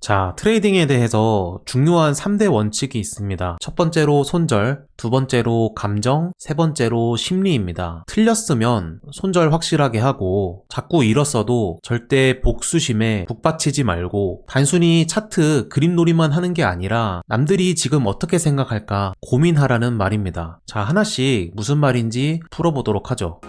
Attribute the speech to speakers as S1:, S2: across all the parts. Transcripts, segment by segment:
S1: 자, 트레이딩에 대해서 중요한 3대 원칙이 있습니다. 첫 번째로 손절, 두 번째로 감정, 세 번째로 심리입니다. 틀렸으면 손절 확실하게 하고 자꾸 잃었어도 절대 복수심에 북받치지 말고 단순히 차트 그림놀이만 하는 게 아니라 남들이 지금 어떻게 생각할까 고민하라는 말입니다. 자, 하나씩 무슨 말인지 풀어보도록 하죠.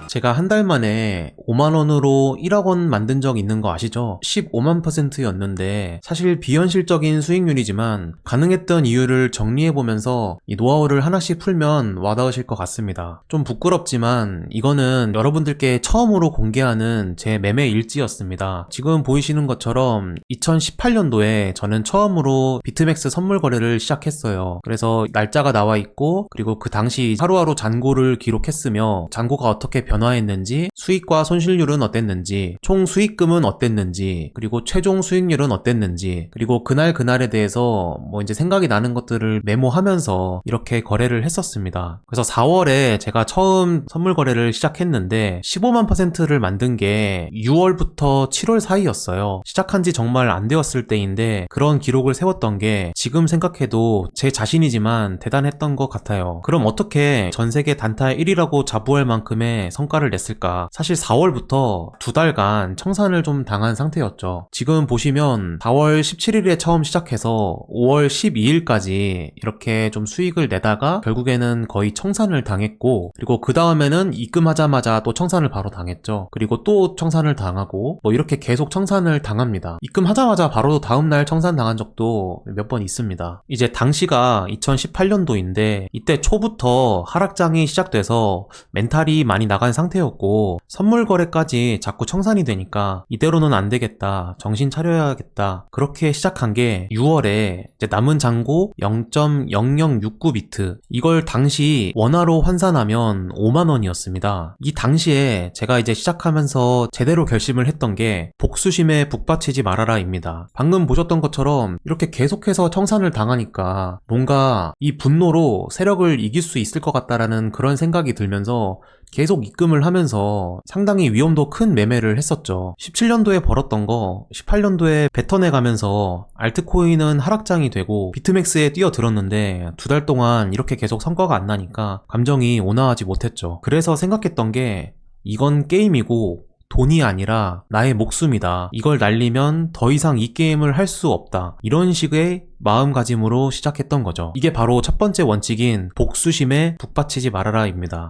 S1: 제가 한 달 만에 5만원으로 1억원 만든 적 있는 거 아시죠? 15만%였는데 사실 비현실적인 수익률이지만 가능했던 이유를 정리해보면서 이 노하우를 하나씩 풀면 와닿으실 것 같습니다. 좀 부끄럽지만 이거는 여러분들께 처음으로 공개하는 제 매매 일지였습니다. 지금 보이시는 것처럼 2018년도에 저는 처음으로 비트맥스 선물 거래를 시작했어요. 그래서 날짜가 나와 있고 그리고 그 당시 하루하루 잔고를 기록했으며 잔고가 어떻게 변화했는지, 수익과 손실률은 어땠는지, 총 수익금은 어땠는지, 그리고 최종 수익률은 어땠는지, 그리고 그날에 대해서 이제 생각이 나는 것들을 메모하면서 이렇게 거래를 했었습니다. 그래서 4월에 제가 처음 선물 거래를 시작했는데 15만%를 만든 게 6월부터 7월 사이였어요. 시작한 지 정말 안 되었을 때인데 그런 기록을 세웠던 게 지금 생각해도 제 자신이지만 대단했던 것 같아요. 그럼 어떻게 전세계 단타 1위라고 자부할 만큼의 성과를 냈을까? 사실 4월부터 두 달간 청산을 좀 당한 상태였죠. 지금 보시면 4월 17일에 처음 시작해서 5월 12일까지 이렇게 좀 수익을 내다가 결국에는 거의 청산을 당했고, 그리고 그 다음에는 입금하자마자 또 청산을 바로 당했죠. 그리고 또 청산을 당하고 이렇게 계속 청산을 당합니다. 입금하자마자 바로 다음날 청산 당한 적도 몇 번 있습니다. 이제 당시가 2018년도인데 이때 초부터 하락장이 시작돼서 멘탈이 많이 나간 상태였고 선물 거래까지 자꾸 청산이 되니까 이대로는 안 되겠다, 정신 차려야겠다, 그렇게 시작한 게 6월에 이제 남은 잔고 0.0069비트, 이걸 당시 원화로 환산하면 5만원이었습니다. 이 당시에 제가 이제 시작하면서 제대로 결심을 했던 게 복수심에 북받치지 말아라 입니다. 방금 보셨던 것처럼 이렇게 계속해서 청산을 당하니까 뭔가 이 분노로 세력을 이길 수 있을 것 같다라는 그런 생각이 들면서 계속 입금을 하면서 상당히 위험도 큰 매매를 했었죠. 17년도에 벌었던 거 18년도에 뱉어내 가면서 알트코인은 하락장이 되고 비트맥스에 뛰어들었는데 두 달 동안 이렇게 계속 성과가 안 나니까 감정이 온화하지 못했죠. 그래서 생각했던 게 이건 게임이고 돈이 아니라 나의 목숨이다. 이걸 날리면 더 이상 이 게임을 할 수 없다. 이런 식의 마음가짐으로 시작했던 거죠. 이게 바로 첫 번째 원칙인 복수심에 북받치지 말아라 입니다.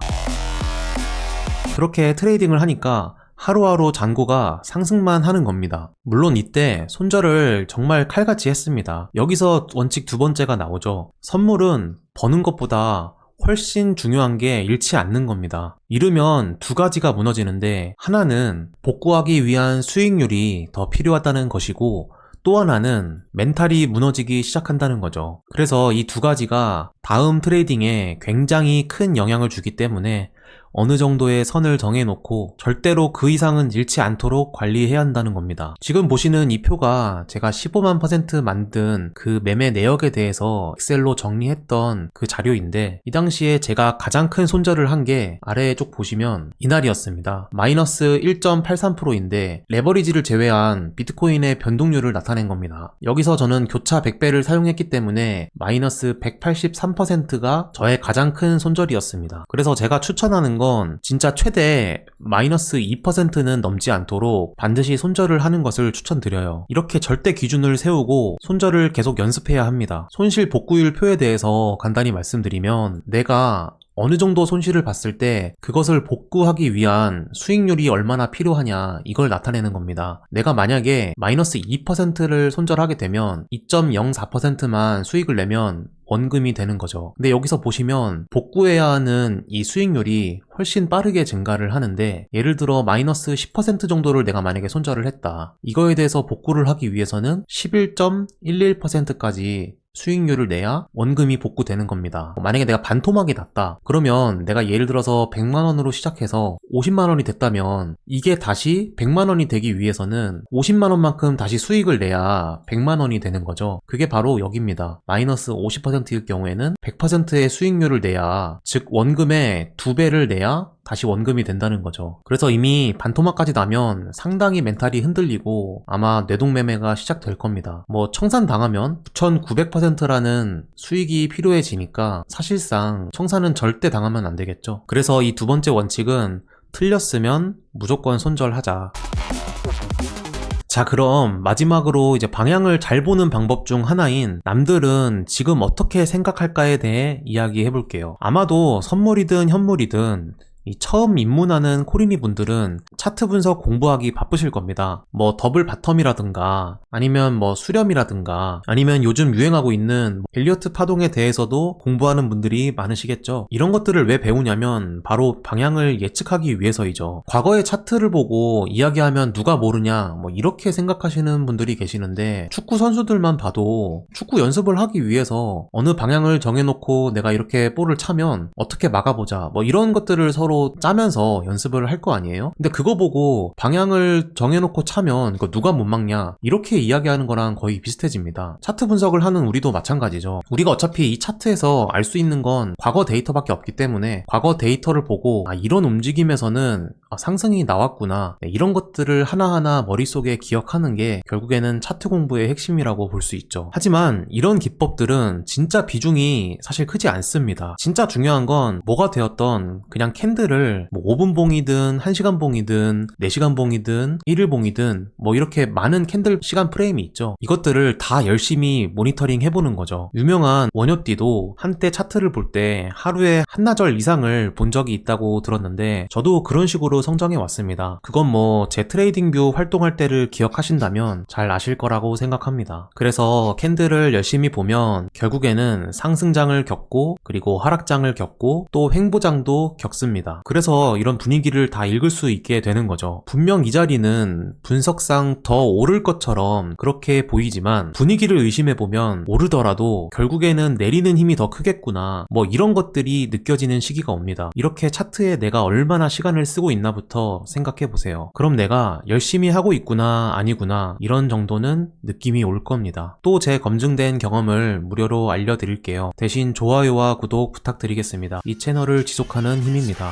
S1: 그렇게 트레이딩을 하니까 하루하루 잔고가 상승만 하는 겁니다. 물론 이때 손절을 정말 칼같이 했습니다. 여기서 원칙 두 번째가 나오죠. 선물은 버는 것보다 훨씬 중요한 게 잃지 않는 겁니다. 잃으면 두 가지가 무너지는데 하나는 복구하기 위한 수익률이 더 필요하다는 것이고 또 하나는 멘탈이 무너지기 시작한다는 거죠. 그래서 이 두 가지가 다음 트레이딩에 굉장히 큰 영향을 주기 때문에 어느 정도의 선을 정해놓고 절대로 그 이상은 잃지 않도록 관리해야 한다는 겁니다. 지금 보시는 이 표가 제가 15만% 만든 그 매매 내역에 대해서 엑셀로 정리했던 그 자료인데 이 당시에 제가 가장 큰 손절을 한 게 아래에 쭉 보시면 이날이었습니다. 마이너스 1.83%인데 레버리지를 제외한 비트코인의 변동률을 나타낸 겁니다. 여기서 저는 교차 100배를 사용했기 때문에 마이너스 183%가 저의 가장 큰 손절이었습니다. 그래서 제가 추천하는 건 진짜 최대 마이너스 2%는 넘지 않도록 반드시 손절을 하는 것을 추천드려요. 이렇게 절대 기준을 세우고 손절을 계속 연습해야 합니다. 손실 복구율 표에 대해서 간단히 말씀드리면 내가 어느 정도 손실을 봤을 때 그것을 복구하기 위한 수익률이 얼마나 필요하냐, 이걸 나타내는 겁니다. 내가 만약에 마이너스 2%를 손절하게 되면 2.04%만 수익을 내면 원금이 되는 거죠. 근데 여기서 보시면 복구해야 하는 이 수익률이 훨씬 빠르게 증가를 하는데, 예를 들어 마이너스 10% 정도를 내가 만약에 손절을 했다. 이거에 대해서 복구를 하기 위해서는 11.11%까지 수익률을 내야 원금이 복구되는 겁니다. 만약에 내가 반토막이 났다. 그러면 내가 예를 들어서 100만원으로 시작해서 50만원이 됐다면 이게 다시 100만원이 되기 위해서는 50만원만큼 다시 수익을 내야 100만원이 되는 거죠. 그게 바로 여기입니다. 마이너스 50%일 경우에는 100%의 수익률을 내야, 즉 원금의 2배를 내야 다시 원금이 된다는 거죠. 그래서 이미 반토막까지 나면 상당히 멘탈이 흔들리고 아마 뇌동매매가 시작될 겁니다. 뭐 청산 당하면 9,900%라는 수익이 필요해지니까 사실상 청산은 절대 당하면 안 되겠죠. 그래서 이 두 번째 원칙은 틀렸으면 무조건 손절하자. 자, 그럼 마지막으로 이제 방향을 잘 보는 방법 중 하나인 남들은 지금 어떻게 생각할까에 대해 이야기해 볼게요. 아마도 선물이든 현물이든 이 처음 입문하는 코린이 분들은 차트 분석 공부하기 바쁘실 겁니다. 뭐 더블 바텀이라든가 아니면 뭐 수렴이라든가 아니면 요즘 유행하고 있는 엘리어트 파동에 대해서도 공부하는 분들이 많으시겠죠. 이런 것들을 왜 배우냐면 바로 방향을 예측하기 위해서이죠. 과거의 차트를 보고 이야기하면 누가 모르냐 뭐 이렇게 생각하시는 분들이 계시는데 축구 선수들만 봐도 축구 연습을 하기 위해서 어느 방향을 정해놓고 내가 이렇게 볼을 차면 어떻게 막아보자 뭐 이런 것들을 서로 짜면서 연습을 할 거 아니에요? 근데 그거 보고 방향을 정해놓고 차면 이거 누가 못 막냐 이렇게 이야기하는 거랑 거의 비슷해집니다. 차트 분석을 하는 우리도 마찬가지죠. 우리가 어차피 이 차트에서 알 수 있는 건 과거 데이터밖에 없기 때문에 과거 데이터를 보고 이런 움직임에서는 상승이 나왔구나 이런 것들을 하나하나 머릿속에 기억하는 게 결국에는 차트 공부의 핵심이라고 볼 수 있죠. 하지만 이런 기법들은 진짜 비중이 사실 크지 않습니다. 진짜 중요한 건 뭐가 되었던 그냥 캔들을 뭐 5분 봉이든 1시간 봉이든 4시간 봉이든 1일 봉이든 뭐 이렇게 많은 캔들 시간 프레임이 있죠. 이것들을 다 열심히 모니터링 해보는 거죠. 유명한 원효띠도 한때 차트를 볼 때 하루에 한나절 이상을 본 적이 있다고 들었는데 저도 그런 식으로 성장해 왔습니다. 그건 뭐 제 트레이딩뷰 활동할 때를 기억하신다면 잘 아실 거라고 생각합니다. 그래서 캔들을 열심히 보면 결국에는 상승장을 겪고 그리고 하락장을 겪고 또 횡보장도 겪습니다. 그래서 이런 분위기를 다 읽을 수 있게 되는 거죠. 분명 이 자리는 분석상 더 오를 것처럼 그렇게 보이지만 분위기를 의심해보면 오르더라도 결국에는 내리는 힘이 더 크겠구나 뭐 이런 것들이 느껴지는 시기가 옵니다. 이렇게 차트에 내가 얼마나 시간을 쓰고 있나부터 생각해보세요. 그럼 내가 열심히 하고 있구나 아니구나 이런 정도는 느낌이 올 겁니다. 또 제 검증된 경험을 무료로 알려드릴게요. 대신 좋아요와 구독 부탁드리겠습니다. 이 채널을 지속하는 힘입니다.